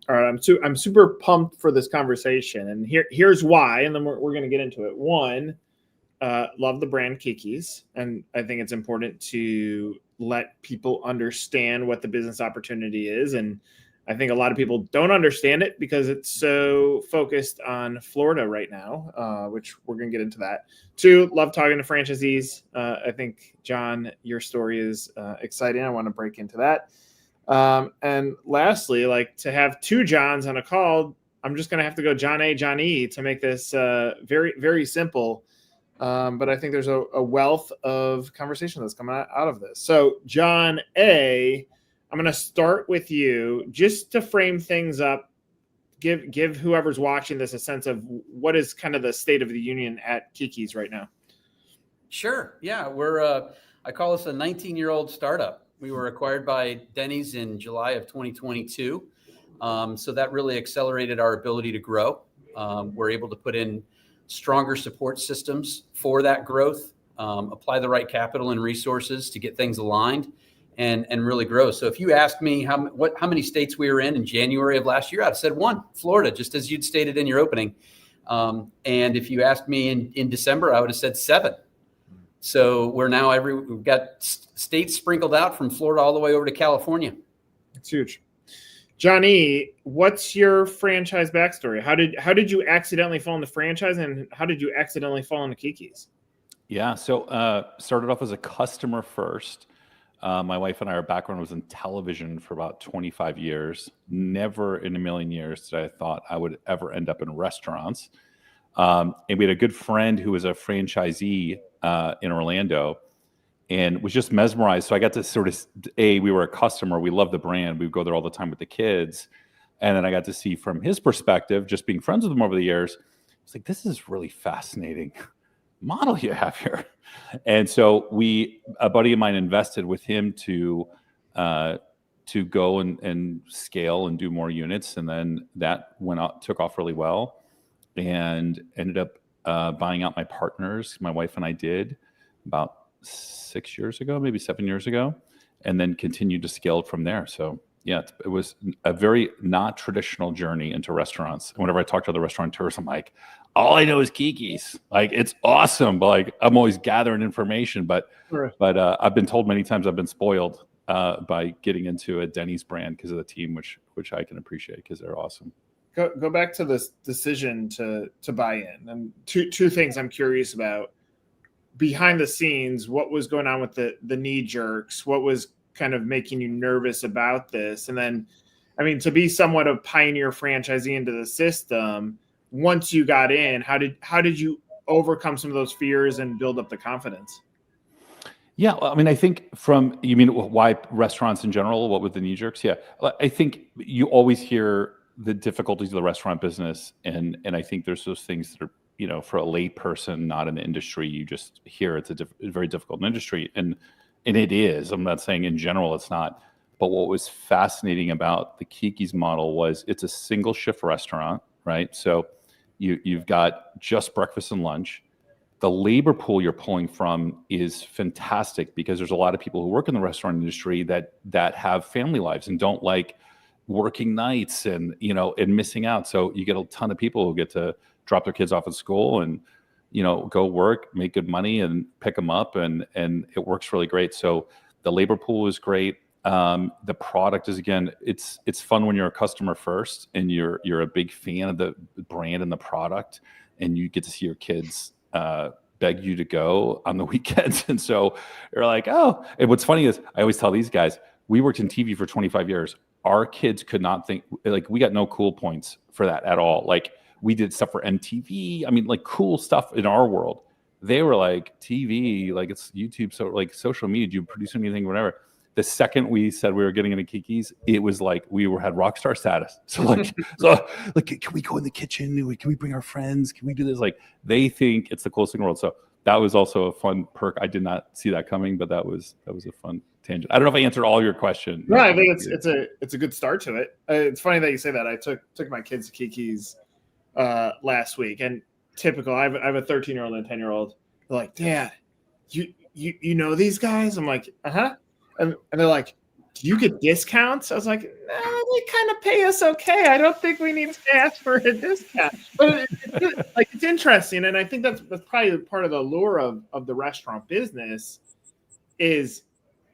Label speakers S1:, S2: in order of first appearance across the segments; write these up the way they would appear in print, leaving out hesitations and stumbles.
S1: All right, I'm super pumped for this conversation, and here's why, and then we're going to get into it. One, love the brand Kiki's, and I think it's important to let people understand what the business opportunity is. And I think a lot of people don't understand it because it's so focused on Florida right now, which we're going to get into that. Two, love talking to franchisees. I think, John, your story is exciting. I want to break into that. And lastly, like to have two Johns on a call, I'm just going to have to go John A, John E to make this very, very simple. But I think there's a wealth of conversation that's coming out of this. So, John A, I'm going to start with you just to frame things up. Give whoever's watching this a sense of what is kind of the state of the union at Kiki's right now.
S2: Sure. Yeah, I call this a 19-year-old startup. We were acquired by Denny's in July of 2022. So that really accelerated our ability to grow. We're able to put in stronger support systems for that growth, apply the right capital and resources to get things aligned and really grow. So if you asked me how many states we were in January of last year, I'd have said one, Florida, just as you'd stated in your opening. And if you asked me in December, I would have said 7. So we're now we've got states sprinkled out from Florida all the way over to California.
S1: It's huge. Johnny, what's your franchise backstory? How did you accidentally fall into franchise, and how did you accidentally fall into Kiki's?
S3: Yeah, so started off as a customer first. My wife and I, our background was in television for about 25 years. Never in a million years did I thought I would ever end up in restaurants. And we had a good friend who was a franchisee in Orlando, and was just mesmerized. So I got to sort of, we were a customer. We loved the brand. We would go there all the time with the kids. And then I got to see from his perspective, just being friends with him over the years, it's like, this is really fascinating model you have here. And so a buddy of mine invested with him to go and scale and do more units. And then that took off really well, and ended up buying out my partners. My wife and I did about 6 years ago, maybe 7 years ago, and then continued to scale it from there. So yeah, it was a very not traditional journey into restaurants. And whenever I talk to other restaurateurs, I'm like, all I know is Kiki's. Like, it's awesome, but like I'm always gathering information. But
S1: Sure.
S3: I've been told many times I've been spoiled by getting into a Denny's brand because of the team, which I can appreciate because they're awesome.
S1: Go back to this decision to buy in, and two things I'm curious about. Behind the scenes, what was going on with the knee jerks? What was kind of making you nervous about this? And then, I mean, to be somewhat of pioneer franchisee into the system, once you got in, how did you overcome some of those fears and build up the confidence?
S3: Yeah, I mean, I think you mean why restaurants in general? What with the knee jerks? Yeah, I think you always hear the difficulties of the restaurant business, and I think there's those things that are, for a lay person not in the industry, you just hear it's a very difficult industry, and it is. I'm not saying in general it's not, but what was fascinating about the Kiki's model was it's a single shift restaurant, right? So you've got just breakfast and lunch. The labor pool you're pulling from is fantastic because there's a lot of people who work in the restaurant industry that have family lives and don't like working nights and missing out. So you get a ton of people who get to drop their kids off at school and go work, make good money, and pick them up, and it works really great. So the labor pool is great. The product is, again, it's fun when you're a customer first and you're a big fan of the brand and the product, and you get to see your kids beg you to go on the weekends. And so you're like, oh. And what's funny is I always tell these guys, we worked in TV for 25 years. Our kids could not think, like, we got no cool points for that at all. Like, we did stuff for MTV. I mean, like, cool stuff in our world. They were like, TV, like, it's YouTube, so like social media, do you produce anything, whatever. The second we said we were getting into Kiki's, it was like we had rock star status. So like, can we go in the kitchen? Can we bring our friends? Can we do this? Like, they think it's the coolest thing in the world. So that was also a fun perk. I did not see that coming, but that was a fun tangent. I don't know if I answered all your question.
S1: No, I think it's a good start to it. It's funny that you say that. I took my kids to Kiki's last week, and typical. I have a 13-year-old and a 10-year-old. They're like, Dad, you know these guys? I'm like, uh-huh. And they're like, do you get discounts? I was like, no, they kind of pay us okay. I don't think we need to ask for a discount. But it's interesting, and I think that's probably part of the allure of the restaurant business is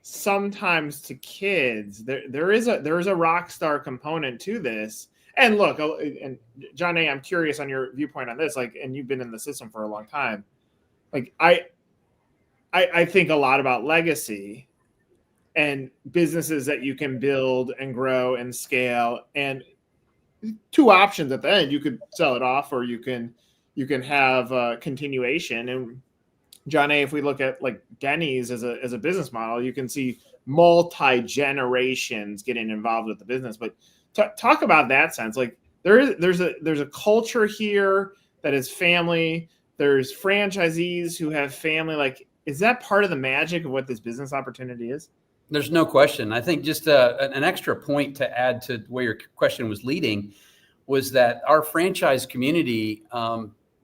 S1: sometimes to kids there is a rock star component to this. And look, and John A., I'm curious on your viewpoint on this. Like, and you've been in the system for a long time. Like, I think a lot about legacy and businesses that you can build and grow and scale, and two options at the end. You could sell it off, or you can have a continuation. And John A., if we look at like Denny's as a business model, you can see multi-generations getting involved with the business. But talk about that sense. Like there's a culture here that is family. There's franchisees who have family. Like, is that part of the magic of what this business opportunity is?
S2: There's no question. I think just an extra point to add to where your question was leading was that our franchise community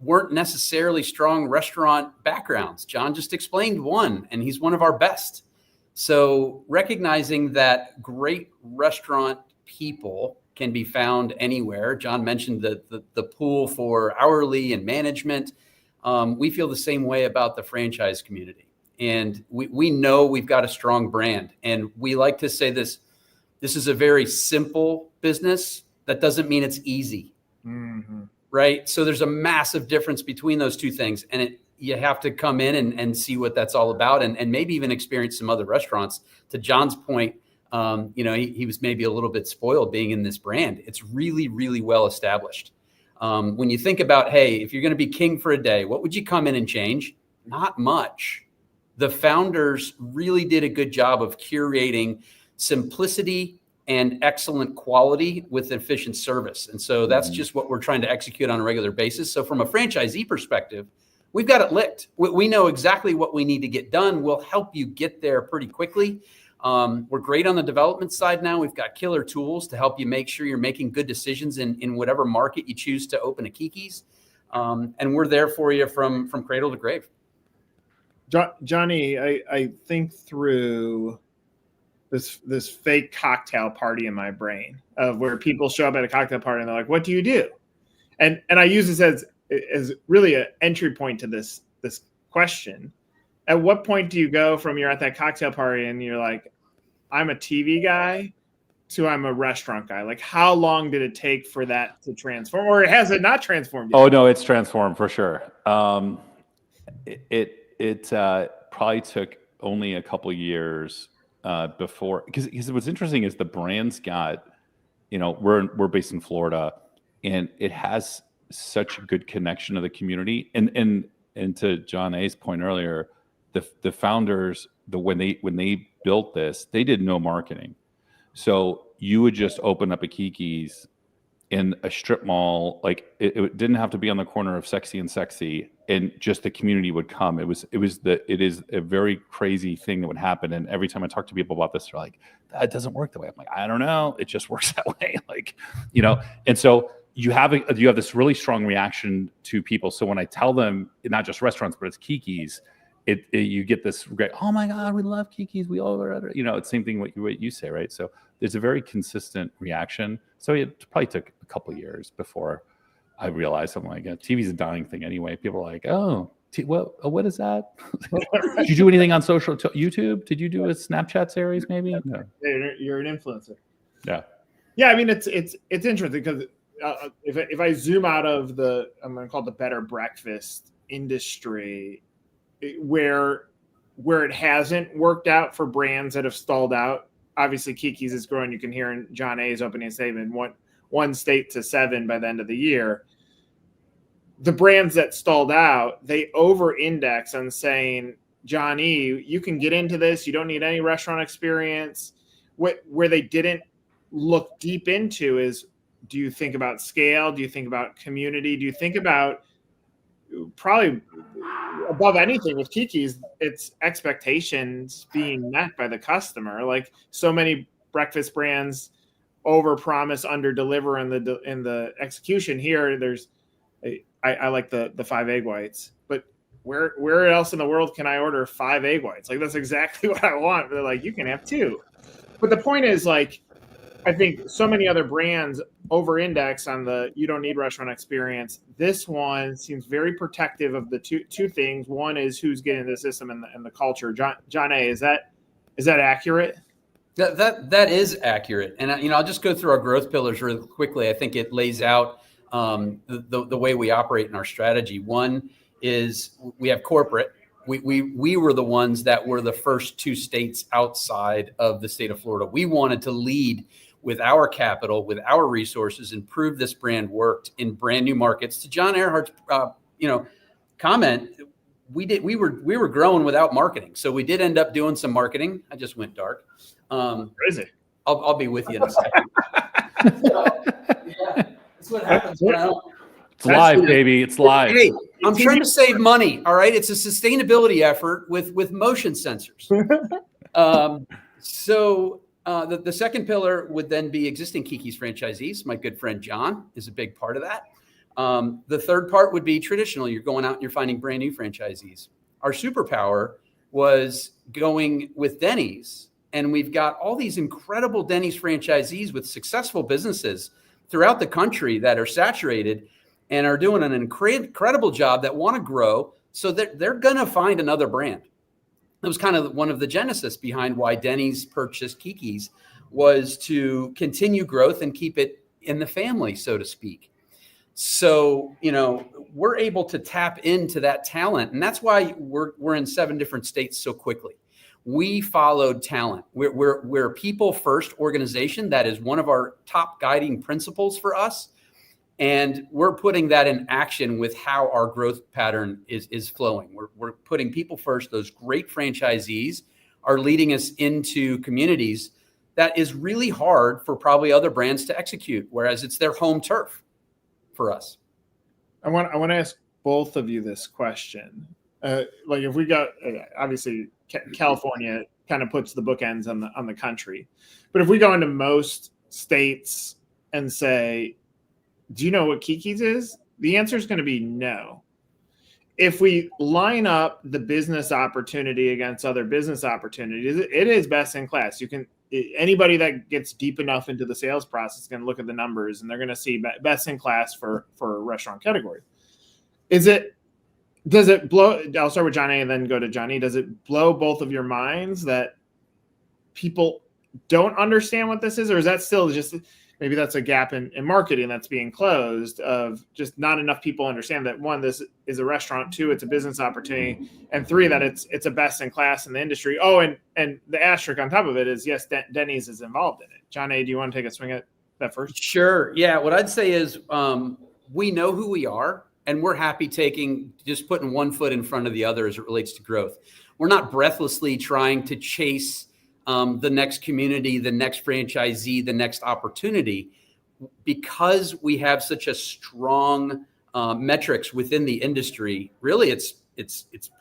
S2: weren't necessarily strong restaurant backgrounds. John just explained one, and he's one of our best. So recognizing that great restaurant people can be found anywhere. John mentioned the pool for hourly and management. We feel the same way about the franchise community. And we know we've got a strong brand. And we like to say this is a very simple business. That doesn't mean it's easy. Mm-hmm. Right? So there's a massive difference between those two things. And you have to come in and see what that's all about, and maybe even experience some other restaurants. To John's point, he was maybe a little bit spoiled being in this brand. It's really, really well established. When you think about, hey, if you're going to be king for a day, what would you come in and change? Not much. The founders really did a good job of curating simplicity and excellent quality with efficient service. And so that's just what we're trying to execute on a regular basis. So from a franchisee perspective, we've got it licked. We know exactly what we need to get done. We'll help you get there pretty quickly. We're great on the development side now. We've got killer tools to help you make sure you're making good decisions in whatever market you choose to open a Kiki's. And we're there for you from cradle to grave.
S1: Johnny, I think through this fake cocktail party in my brain of where people show up at a cocktail party and they're like, what do you do? And I use this as really an entry point to this question. At what point do you go from you're at that cocktail party and you're like, I'm a TV guy, to I'm a restaurant guy? Like, how long did it take for that to transform, or has it not transformed yet?
S3: Oh no, it's transformed for sure. It probably took only a couple years before, because what's interesting is the brand's got, we're based in Florida, and it has such a good connection to the community. And to John A.'s point earlier, the founders, when they built this, they did no marketing. So you would just open up a Kiki's in a strip mall. Like it didn't have to be on the corner of Sexy and Sexy, and just the community would come. It is a very crazy thing that would happen. And every time I talk to people about this, they're like, that doesn't work that way. I'm like, I don't know. It just works that way. And so you have this really strong reaction to people. So when I tell them, not just restaurants, but it's Kiki's, you get this great, oh my God, we love Kiki's. We all are, it's the same thing what you say, right? So there's a very consistent reaction. So it probably took a couple of years before I realized, I'm like, TV's a dying thing anyway. People are like, what is that? Did you do anything on social YouTube? Did you do a Snapchat series maybe? No.
S1: You're an influencer.
S3: Yeah.
S1: Yeah. I mean, it's interesting because if I zoom out of I'm going to call it the better breakfast industry, where it hasn't worked out for brands that have stalled out. Obviously, Kiki's is growing. You can hear in John A.'s opening statement, one state to 7 by the end of the year. The brands that stalled out, they over-index on saying, John E., you can get into this. You don't need any restaurant experience. Where they didn't look deep into is, do you think about scale? Do you think about community? Do you think about, probably above anything with Kiki's, it's expectations being met by the customer? Like so many breakfast brands overpromise, underdeliver in the execution. Here, I like the 5 egg whites, but where else in the world can I order 5 egg whites? Like that's exactly what I want. They're like, you can have 2. But the point is, like, I think so many other brands over-index on the you don't need restaurant experience. This one seems very protective of the two things. One is who's getting the system and the culture. John A, is that accurate?
S2: That is accurate. And I'll just go through our growth pillars really quickly. I think it lays out the way we operate in our strategy. One is we have corporate. We were the ones that were the first 2 states outside of the state of Florida. We wanted to lead with our capital, with our resources, and prove this brand worked in brand new markets. To John Earhart's comment, we were growing without marketing, so we did end up doing some marketing. I just went dark.
S1: Crazy.
S2: I'll be with you in a second. Yeah, that's what happens when I don't.
S3: It's live, baby. It's live.
S2: Hey, I'm trying to save money. All right. It's a sustainability effort with motion sensors. So the second pillar would then be existing Kiki's franchisees. My good friend John is a big part of that. The third part would be traditional. You're going out and you're finding brand new franchisees. Our superpower was going with Denny's. And we've got all these incredible Denny's franchisees with successful businesses throughout the country that are saturated and are doing an incredible job that want to grow, so that they're going to find another brand. It was kind of one of the genesis behind why Denny's purchased Kiki's, was to continue growth and keep it in the family, so to speak. So, we're able to tap into that talent. And that's why we're in 7 different states so quickly. We followed talent. We're a people first organization. That is one of our top guiding principles for us. And we're putting that in action with how our growth pattern is flowing. We're putting people first. Those great franchisees are leading us into communities that is really hard for probably other brands to execute, whereas it's their home turf for us.
S1: I want to ask both of you this question. Like, if we got, obviously California kind of puts the bookends on the country, but if we go into most states and say, do you know what Kiki's is? The answer is going to be no. If we line up the business opportunity against other business opportunities, it is best in class. Anybody that gets deep enough into the sales process can look at the numbers, and they're going to see best in class for a restaurant category. Does it blow? I'll start with Johnny and then go to Johnny. Does it blow both of your minds that people don't understand what this is, or is that still just maybe that's a gap in marketing that's being closed, of just not enough people understand that, 1, this is a restaurant, 2, it's a business opportunity, and 3, that it's a best in class in the industry. Oh, and the asterisk on top of it is, yes, Denny's is involved in it. John A, do you want to take a swing at that first?
S2: Sure. Yeah. What I'd say is we know who we are, and we're happy just putting one foot in front of the other as it relates to growth. We're not breathlessly trying to chase the next community, the next franchisee, the next opportunity, because we have such a strong metrics within the industry. Really, it's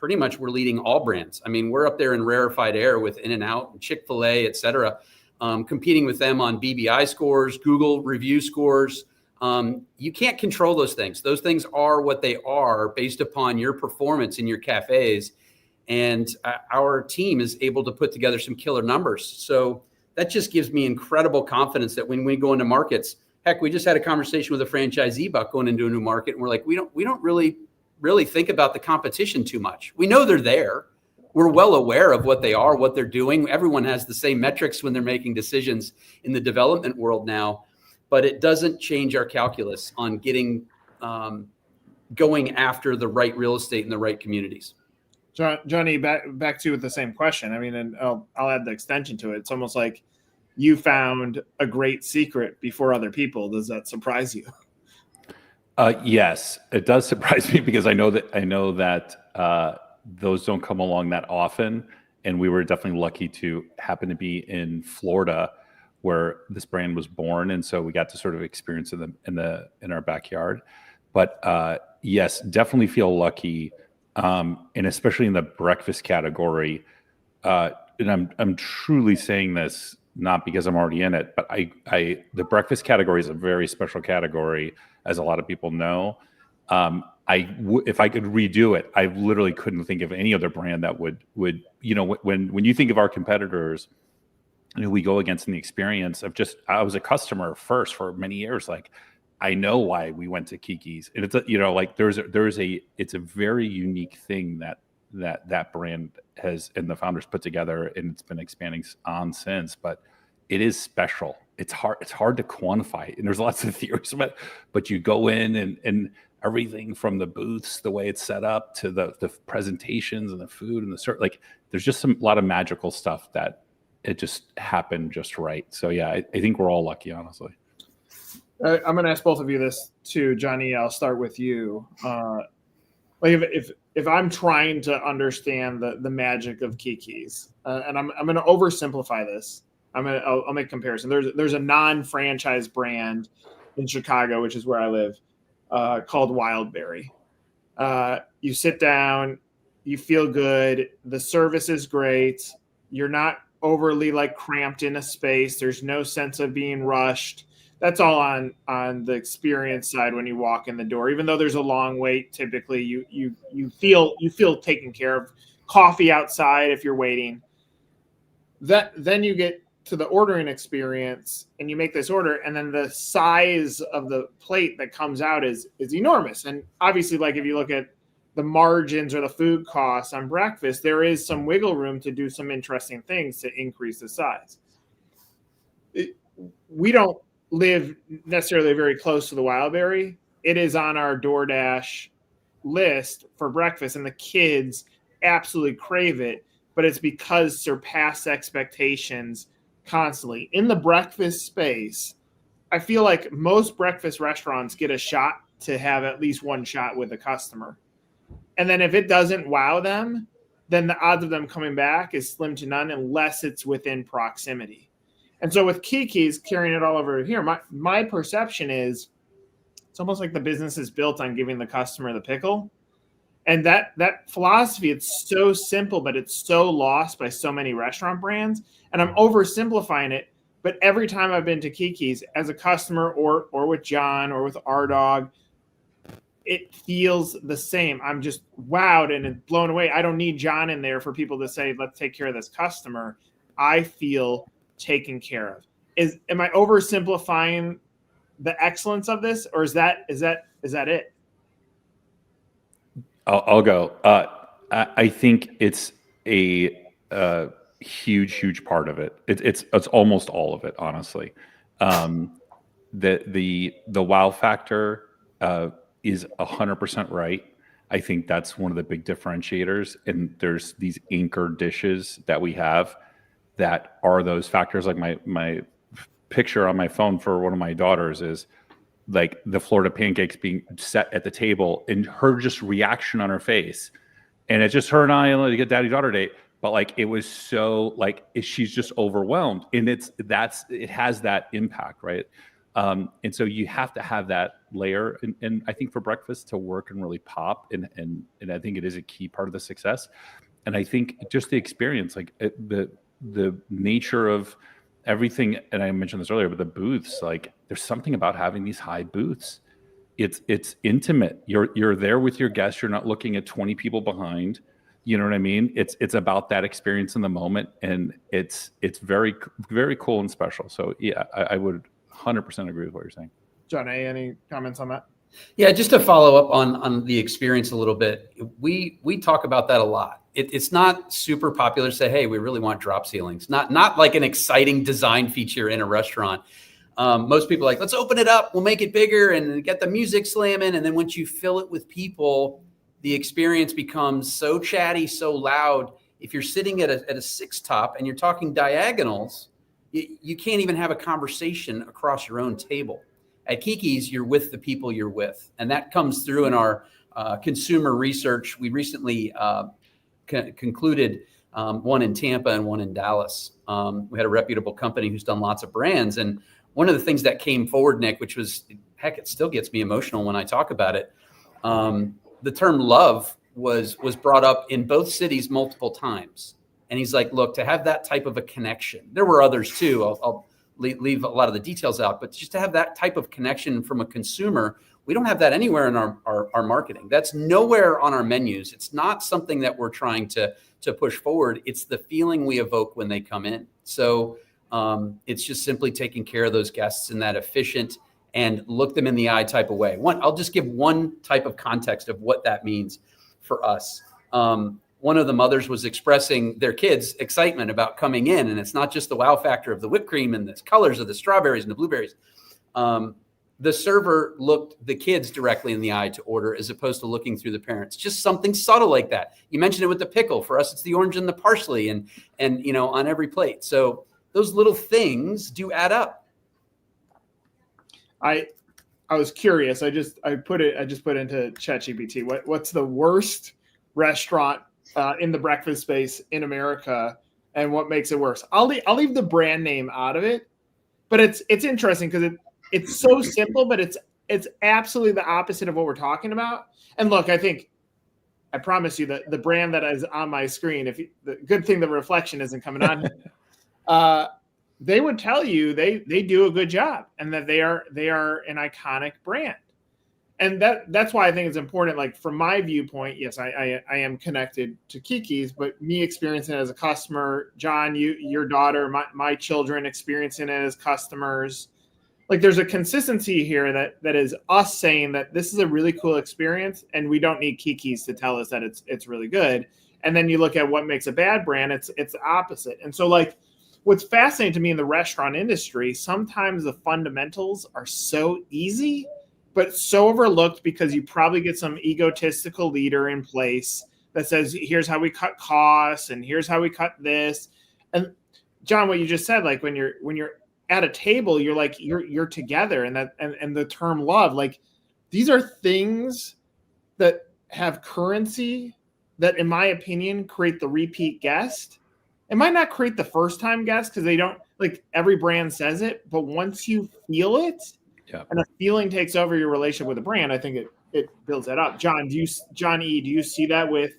S2: pretty much we're leading all brands. I mean, we're up there in rarefied air with In-N-Out and Chick-fil-A, et cetera, competing with them on BBI scores, Google review scores. You can't control those things. Those things are what they are based upon your performance in your cafes. And our team is able to put together some killer numbers. So that just gives me incredible confidence that when we go into markets, heck, we just had a conversation with a franchisee about going into a new market. And we're like, we don't really think about the competition too much. We know they're there. We're well aware of what they are, what they're doing. Everyone has the same metrics when they're making decisions in the development world now, but it doesn't change our calculus on getting, going after the right real estate in the right communities.
S1: Johnny, back to you with the same question. I mean, and I'll add the extension to it. It's almost like you found a great secret before other people. Does that surprise you?
S3: Yes, it does surprise me, because I know that those don't come along that often. And we were definitely lucky to happen to be in Florida, where this brand was born, and so we got to sort of experience it in our backyard. But yes, definitely feel lucky. And especially in the breakfast category, and I'm truly saying this not because I'm already in it, but the breakfast category is a very special category, as a lot of people know. If I could redo it, I literally couldn't think of any other brand that would when you think of our competitors, we go against in the experience of just, I was a customer first for many years. Like, I know why we went to Kiki's, and it's it's a very unique thing that brand has, and the founders put together, and it's been expanding on since, but it is special. It's hard to quantify, and there's lots of theories about it, but you go in and everything from the booths, the way it's set up, to the presentations and the food and like there's just a lot of magical stuff that it just happened just right. So yeah, I think we're all lucky, honestly.
S1: I'm going to ask both of you this too, Johnny. I'll start with you. Like if I'm trying to understand the magic of Kiki's, and I'm going to oversimplify this, I'll make a comparison. There's a non-franchise brand in Chicago, which is where I live, called Wildberry. You sit down, you feel good, the service is great, you're not overly like cramped in a space, there's no sense of being rushed. That's all on the experience side when you walk in the door. Even though there's a long wait, typically you feel taken care of. Coffee outside if you're waiting. Then you get to the ordering experience and you make this order, and then the size of the plate that comes out is enormous. And obviously, like if you look at the margins or the food costs on breakfast, there is some wiggle room to do some interesting things to increase the size. We don't live necessarily very close to the Wildberry. It is on our DoorDash list for breakfast, and the kids absolutely crave it, but it's because surpassed expectations constantly. In the breakfast space, I feel like most breakfast restaurants get a shot to have at least one shot with a customer. And then if it doesn't wow them, then the odds of them coming back is slim to none unless it's within proximity. And so with Kiki's carrying it all over here, my perception is it's almost like the business is built on giving the customer the pickle. And that philosophy, it's so simple, but it's so lost by so many restaurant brands. And I'm oversimplifying it, but every time I've been to Kiki's as a customer or with John or with our dog, it feels the same. I'm just wowed and blown away. I don't need John in there for people to say, let's take care of this customer. I feel taken care of. Am I oversimplifying the excellence of this, or is that it?
S3: I'll go. I think it's a huge part of it. It's almost all of it, honestly. The wow factor is 100% right. I think that's one of the big differentiators. And there's these anchor dishes that we have that are those factors. Like my picture on my phone for one of my daughters is like the Florida pancakes being set at the table and her just reaction on her face. And it's just her and I to get daddy-daughter date. But like, it was so like, she's just overwhelmed, and it has that impact. Right. And so you have to have that layer. And I think for breakfast to work and really pop, and I think it is a key part of the success. And I think just the experience, like the nature of everything, and I mentioned this earlier, but the booths, like there's something about having these high booths. It's intimate. You're there with your guests. You're not looking at 20 people behind. You know what I mean? It's about that experience in the moment, and it's very, very cool and special. So yeah, I would 100% agree with what you're saying.
S1: John A., any comments on that?
S2: Yeah, just to follow up on the experience a little bit, we talk about that a lot. It's not super popular to say, hey, we really want drop ceilings. Not like an exciting design feature in a restaurant. Most people are like, let's open it up, we'll make it bigger and get the music slamming. And then once you fill it with people, the experience becomes so chatty, so loud. If you're sitting at a six top and you're talking diagonals, you can't even have a conversation across your own table. At Kiki's, you're with the people you're with. And that comes through in our consumer research. We recently concluded one in Tampa and one in Dallas. We had a reputable company who's done lots of brands. And one of the things that came forward, Nick, which was, heck, it still gets me emotional when I talk about it. The term love was brought up in both cities multiple times. And he's like, look, to have that type of a connection, there were others too. I'll leave a lot of the details out, but just to have that type of connection from a consumer, we don't have that anywhere in our marketing. That's nowhere on our menus. It's not something that we're trying to push forward. It's the feeling we evoke when they come in. So It's just simply taking care of those guests in that efficient and look them in the eye type of way. I'll just give one type of context of what that means for us. One of the mothers was expressing their kids' excitement about coming in, and it's not just the wow factor of the whipped cream and the colors of the strawberries and the blueberries. The server looked the kids directly in the eye to order, as opposed to looking through the parents. Just something subtle like that. You mentioned it with the pickle. For us, it's the orange and the parsley, and on every plate. So those little things do add up.
S1: I was curious. I just put into ChatGPT. What's the worst restaurant in the breakfast space in America, and what makes it worse? I'll leave the brand name out of it, but it's interesting because it's so simple, but it's absolutely the opposite of what we're talking about. And look, I promise you that the brand that is on my screen, the good thing the reflection isn't coming on, they would tell you they do a good job and that they are an iconic brand. And that's why I think it's important. Like from my viewpoint, yes, I am connected to Kiki's, but me experiencing it as a customer, John, your daughter, my children experiencing it as customers. Like there's a consistency here that is us saying that this is a really cool experience, and we don't need Kiki's to tell us that it's really good. And then you look at what makes a bad brand, it's the opposite. And so like what's fascinating to me in the restaurant industry, sometimes the fundamentals are so easy, but so overlooked because you probably get some egotistical leader in place that says, here's how we cut costs and here's how we cut this. And John, what you just said, like when you're at a table, you're like, you're together, and the term love, like these are things that have currency that, in my opinion, create the repeat guest. It might not create the first time guest because they don't, like every brand says it, but once you feel it, and a feeling takes over your relationship with a brand, I think it builds that up. John E, do you see that with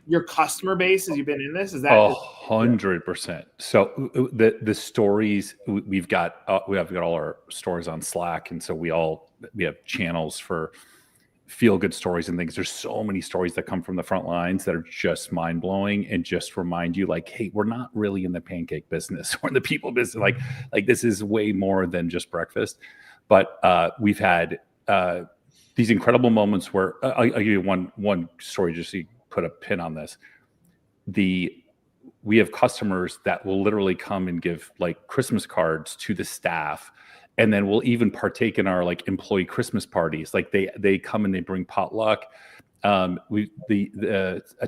S1: your customer base as you've been in this? Is that
S3: 100%? So the stories we have got all our stories on Slack, and so we have channels for feel good stories and things. There's so many stories that come from the front lines that are just mind blowing and just remind you, like, hey, we're not really in the pancake business. We're in the people business. Like this is way more than just breakfast. But we've had these incredible moments where I'll give you one story just so you put a pin on this. We have customers that will literally come and give like Christmas cards to the staff, and then we'll even partake in our like employee Christmas parties. Like they come and they bring potluck. A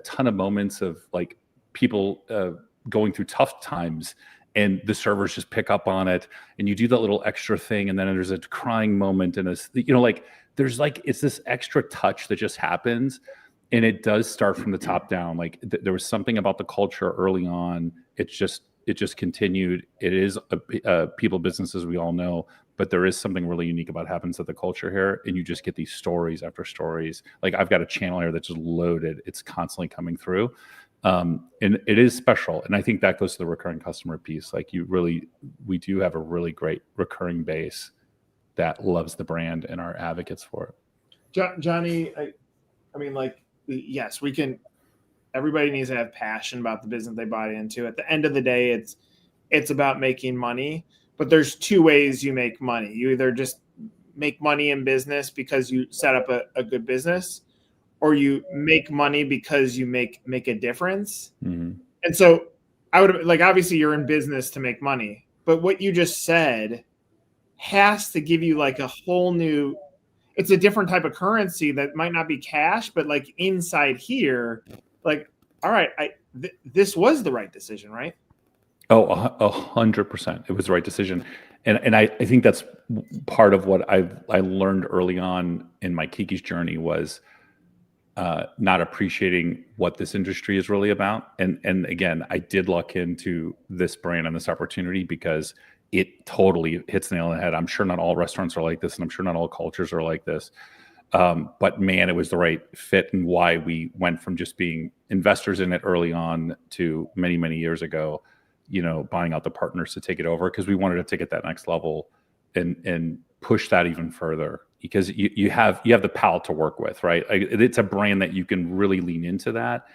S3: ton of moments of like people going through tough times, and the servers just pick up on it, and you do that little extra thing, and then there's a crying moment, and it's this extra touch that just happens. And it does start from the top down. Like there was something about the culture early on. It just continued. It is a people business, as we all know, but there is something really unique about what happens to the culture here. And you just get these stories after stories. Like I've got a channel here that's just loaded. It's constantly coming through. And it is special. And I think that goes to the recurring customer piece. Like we do have a really great recurring base that loves the brand and are advocates for it.
S1: Johnny, I mean, like, yes, we can. Everybody needs to have passion about the business they bought into. At the end of the day, it's about making money. But there's two ways you make money. You either just make money in business because you set up a good business, or you make money because you make a difference. Mm-hmm. And so I would like, obviously you're in business to make money, but what you just said has to give you like a whole new. It's a different type of currency that might not be cash, but like inside here, like, all right, this was the right decision, right?
S3: Oh, 100%. It was the right decision. And I think that's part of what I learned early on in my Kiki's journey was not appreciating what this industry is really about. And again, I did luck into this brand and this opportunity because it totally hits the nail on the head. I'm sure not all restaurants are like this, and I'm sure not all cultures are like this. But man, it was the right fit, and why we went from just being investors in it early on to many, many years ago, buying out the partners to take it over, because we wanted to take it that next level and push that even further, because you have the palate to work with, right? It's a brand that you can really lean into that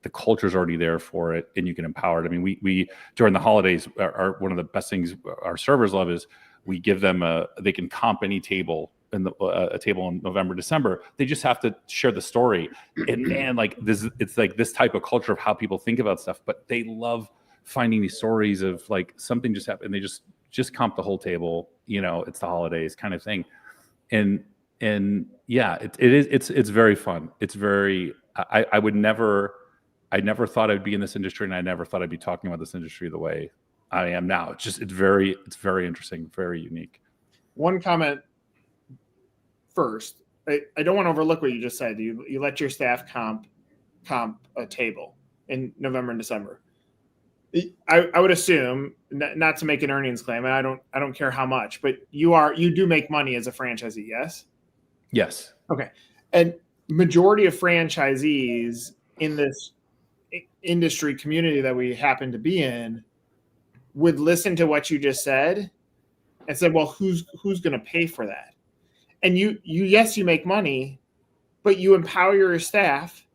S3: the culture's already there for it, and you can empower it. I mean, we during the holidays, are one of the best things our servers love is we give them they can comp any table in a table in November, December. They just have to share the story, and man, like this, it's like this type of culture of how people think about stuff. But they love finding these stories of like something just happened, and they just comp the whole table. It's the holidays kind of thing, and yeah, it's very fun. It's very I never thought I'd be in this industry, and I never thought I'd be talking about this industry the way I am now. It's very interesting, very unique.
S1: One comment first. I don't want to overlook what you just said. You let your staff comp a table in November and December. I would assume, not to make an earnings claim, and I don't care how much, but you do make money as a franchisee, yes?
S3: Yes.
S1: Okay. And majority of franchisees in this industry community that we happen to be in would listen to what you just said and said, well, who's going to pay for that? And yes, you make money, but you empower your staff,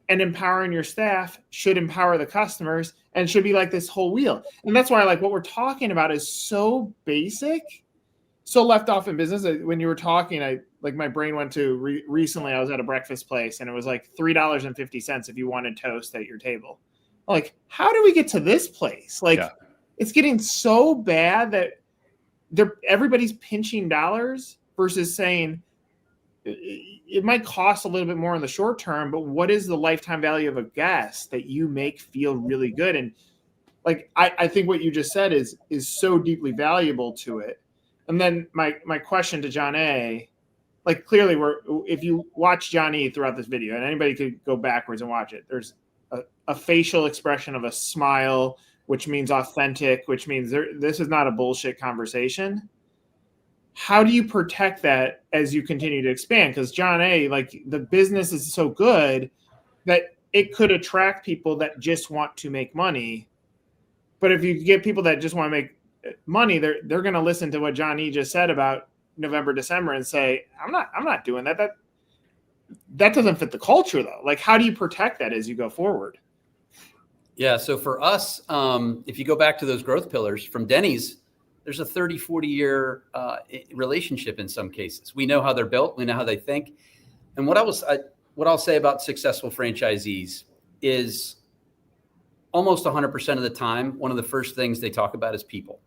S1: and empowering your staff should empower the customers, and should be like this whole wheel. And that's why like what we're talking about is so basic, so left off in business. When you were talking, my brain went to recently I was at a breakfast place, and it was like $3.50 if you wanted toast at your table. Like, how do we get to this place? Like, yeah. It's getting so bad that everybody's pinching dollars versus saying it might cost a little bit more in the short term, but what is the lifetime value of a guest that you make feel really good? And like, I think what you just said is so deeply valuable to it. And then my question to John A, like clearly if you watch John E throughout this video, and anybody could go backwards and watch it, there's a facial expression of a smile, which means authentic, which means this is not a bullshit conversation. How do you protect that as you continue to expand? Because John A, like the business is so good that it could attract people that just want to make money. But if you get people that just want to make money, they're going to listen to what John E just said about November, December and say, I'm not doing that. That doesn't fit the culture though. Like, how do you protect that as you go forward?
S2: Yeah. So for us, if you go back to those growth pillars from Denny's, there's a 30, 40 year relationship in some cases. We know how they're built. We know how they think. And what I'll say about successful franchisees is almost 100% of the time, one of the first things they talk about is people.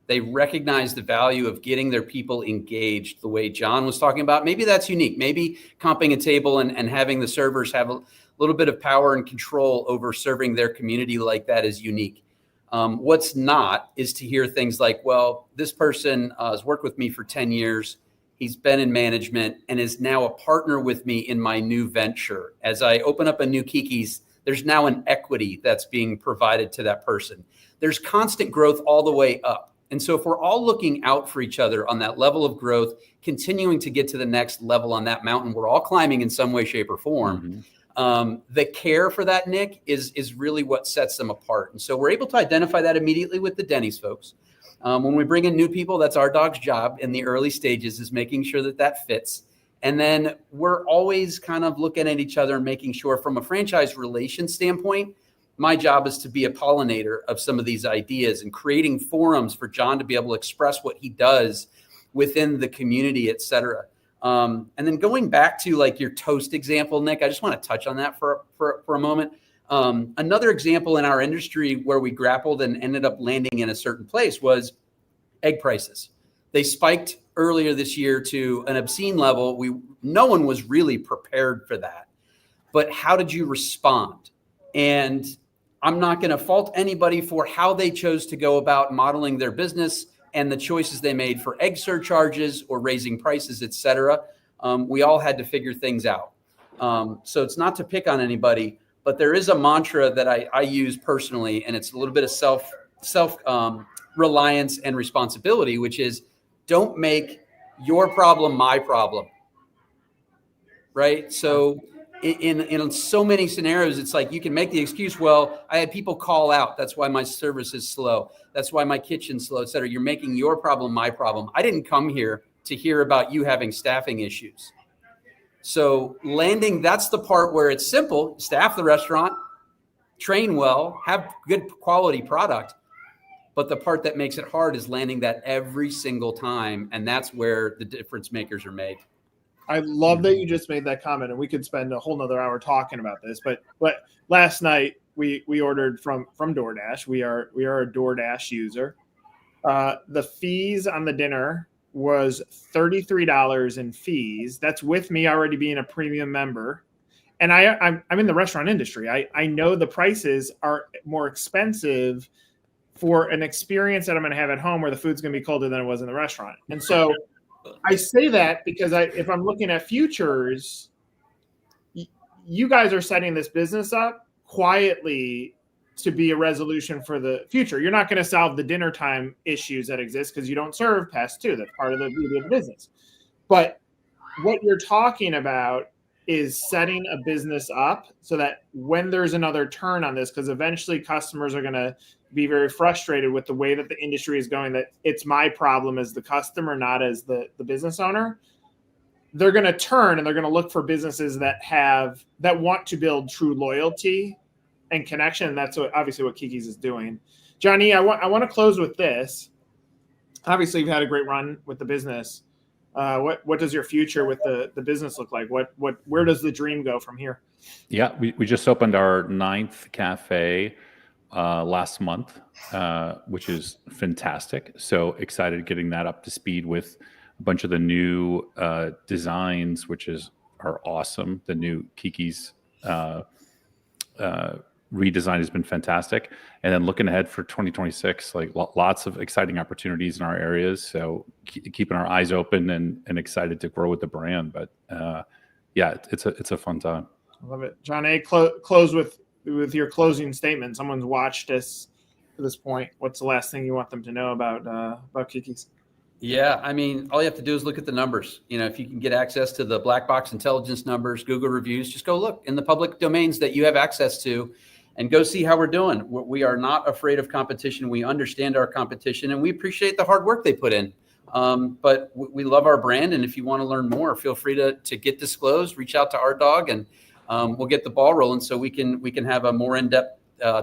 S2: They recognize the value of getting their people engaged the way John was talking about. Maybe that's unique. Maybe comping a table and having the servers have a little bit of power and control over serving their community like that is unique. What's not is to hear things like, well, this person has worked with me for 10 years. He's been in management and is now a partner with me in my new venture. As I open up a new Kiki's, there's now an equity that's being provided to that person. There's constant growth all the way up. And so if we're all looking out for each other on that level of growth, continuing to get to the next level on that mountain, we're all climbing in some way, shape, or form. Mm-hmm. The care for that, Nick, is really what sets them apart. And so we're able to identify that immediately with the Denny's folks. When we bring in new people, that's our dog's job in the early stages, is making sure that fits. And then we're always kind of looking at each other and making sure from a franchise relation standpoint, my job is to be a pollinator of some of these ideas and creating forums for John to be able to express what he does within the community, et cetera. And then going back to like your toast example, Nick, I just want to touch on that for a moment. Another example in our industry where we grappled and ended up landing in a certain place was egg prices. They spiked earlier this year to an obscene level. No one was really prepared for that. But how did you respond? And I'm not going to fault anybody for how they chose to go about modeling their business and the choices they made for egg surcharges or raising prices, et cetera. We all had to figure things out. So it's not to pick on anybody, but there is a mantra that I use personally, and it's a little bit of self reliance and responsibility, which is don't make your problem my problem, right? So in so many scenarios, it's like you can make the excuse, well, I had people call out. That's why my service is slow. That's why my kitchen's slow, et cetera. You're making your problem my problem. I didn't come here to hear about you having staffing issues. So landing, that's the part where it's simple. Staff the restaurant, train well, have good quality product. But the part that makes it hard is landing that every single time. And that's where the difference makers are made.
S1: I love that you just made that comment, and we could spend a whole nother hour talking about this. But last night we ordered from DoorDash. We are a DoorDash user. The fees on the dinner was $33 in fees. That's with me already being a premium member. And I'm in the restaurant industry. I know the prices are more expensive for an experience that I'm going to have at home where the food's going to be colder than it was in the restaurant. And so I say that because if I'm looking at futures, you guys are setting this business up quietly to be a resolution for the future. You're not going to solve the dinner time issues that exist because you don't serve past 2. That's part of the beauty of the business. But what you're talking about is setting a business up so that when there's another turn on this, because eventually customers are going to be very frustrated with the way that the industry is going, that it's my problem as the customer, not as the business owner. They're going to turn and they're going to look for businesses that want to build true loyalty and connection. And that's obviously what Kiki's is doing. Johnny, I want to close with this. Obviously, you've had a great run with the business. What does your future with the business look like? Where does the dream go from here?
S3: Yeah, we just opened our 9th cafe last month, which is fantastic. So excited getting that up to speed with a bunch of the new designs, which are awesome. The new Kiki's redesign has been fantastic. And then looking ahead for 2026, like lots of exciting opportunities in our areas. So keeping our eyes open and excited to grow with the brand. But yeah, it's a fun time.
S1: I love it. John A., close with your closing statement. Someone's watched us to this point. What's the last thing you want them to know about Kiki's?
S2: Yeah, I mean, all you have to do is look at the numbers. If you can get access to the black box intelligence numbers, Google reviews, just go look in the public domains that you have access to and go see how we're doing. We are not afraid of competition. We understand our competition and we appreciate the hard work they put in. But we love our brand. And if you want to learn more, feel free to get disclosed, reach out to our dog, and we'll get the ball rolling so we can have a more in-depth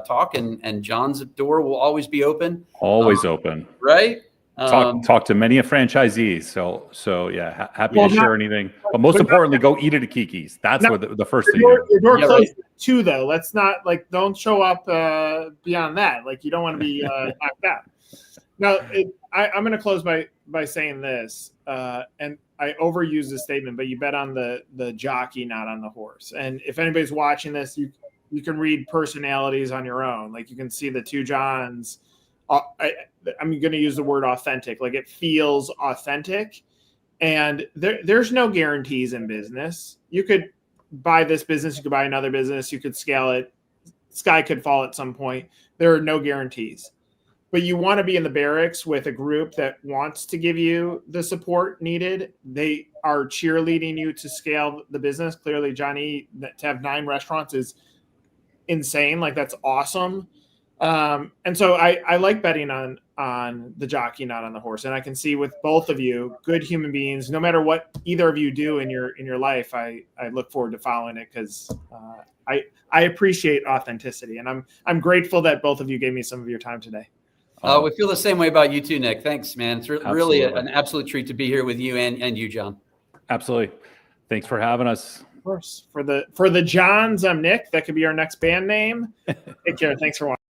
S2: talk. And John's door will always be open.
S3: Always open.
S2: Right?
S3: Talk to many franchisees. So yeah, happy to share anything. But most importantly, go eat it at Kiki's. That's where the first thing.
S1: Your door closed too, though. Let's not don't show up beyond that. You don't want to be knocked out. Now, I'm going to close by saying this, and I overuse this statement, but you bet on the jockey, not on the horse. And if anybody's watching this, you can read personalities on your own. You can see the two Johns. I'm going to use the word authentic. It feels authentic, and there's no guarantees in business. You could buy this business, you could buy another business, you could scale it. Sky could fall at some point. There are no guarantees, but you want to be in the barracks with a group that wants to give you the support needed. They are cheerleading you to scale the business. Clearly, Johnny, to have 9 restaurants is insane. That's awesome. And so I like betting on the jockey, not on the horse. And I can see with both of you, good human beings, no matter what either of you do in your life, I look forward to following it because I appreciate authenticity. And I'm grateful that both of you gave me some of your time today.
S2: We feel the same way about you too, Nick. Thanks, man. It's really an absolute treat to be here with you and you, John.
S3: Absolutely. Thanks for having us.
S1: Of course. For the Johns, I'm Nick. That could be our next band name. Take care. Thanks for watching.